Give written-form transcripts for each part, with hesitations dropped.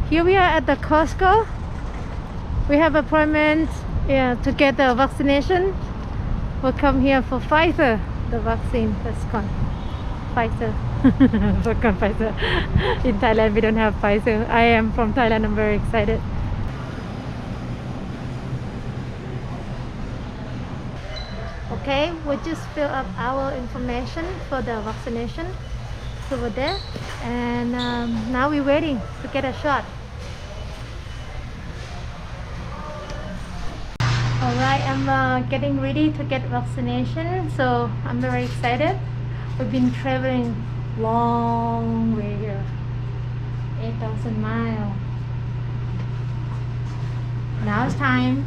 Here we are at the Costco. We have appointment to get the vaccination. We'll come here for Pfizer, the vaccine that's called Pfizer. So called Pfizer. In Thailand we don't have Pfizer. I am from Thailand. I'm very excited. Okay, we just fill up our information for the vaccination over there, and now we're waiting to get a shot. Alright, I'm getting ready to get vaccination, so I'm very excited. We've been traveling long way here, 8,000 miles. Now it's time.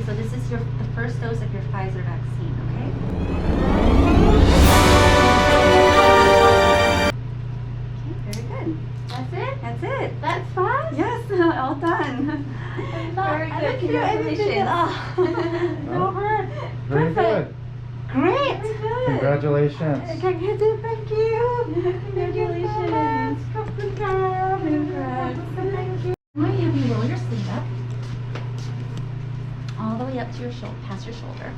So this is the first dose of your Pfizer vaccine, okay? Okay, very good. That's it? That's it. That's fast? Yes, all done. Very I good. don't feel anything at all. No hurt. Very Perfect. good. Great. Very good. Congratulations. Thank you. Thank you. Congratulations. Thank you. Why have you roll your sleeve up? All the way up to your shoulder, past your shoulder.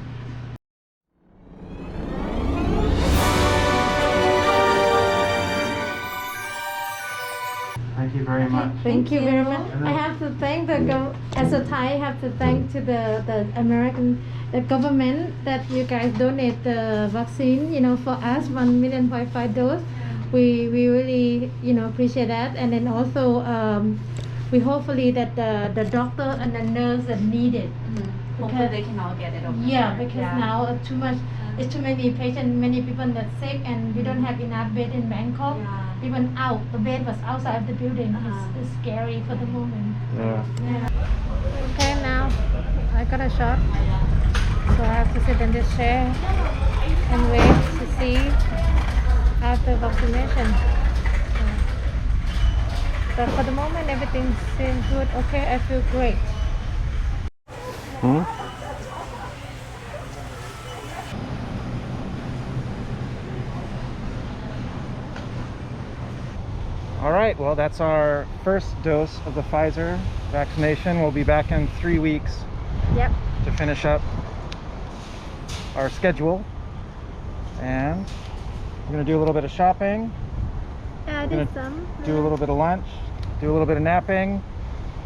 Thank you very much. Thank you very you. much. I have to thank as a Thai, I have to thank to the American government that you guys donate the vaccine, for us 1.5 million dose. We really appreciate that, and then also we hopefully that the doctor and the nurse that need it. Hopefully they can all get it over Yeah, there. because now it's too many patients, many people that sick, and we don't have enough bed in Bangkok. Yeah. Even the bed was outside of the building. It's scary for the moment. Yeah. Okay, now I got a shot, so I have to sit in this chair and wait to see after vaccination. But for the moment, everything seems good. Okay, I feel great. Hmm? All right, well, that's our first dose of the Pfizer vaccination. We'll be back in 3 weeks Yep. to finish up our schedule. And we're going to do a little bit of shopping, Yeah, I did some. do a little bit of lunch, do a little bit of napping.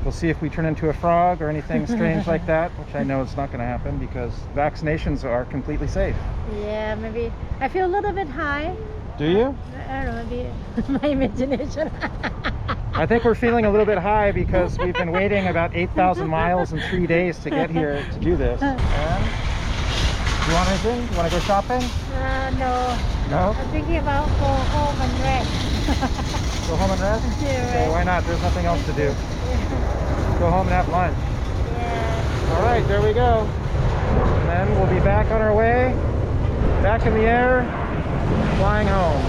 We'll see if we turn into a frog or anything strange like that, which I know it's not going to happen because vaccinations are completely safe. Yeah, maybe I feel a little bit high. Do you? I don't know, maybe my imagination. I think we're feeling a little bit high because we've been waiting about 8,000 miles in 3 days to get here to do this. And you want anything? You want to go shopping? No. No? I'm thinking about go home and rest. Go home and rest? Yeah, Okay, right. why not? There's nothing else to do. Go home and have lunch. Yeah. All right, there we go. And then we'll be back on our way, back in the air, flying home.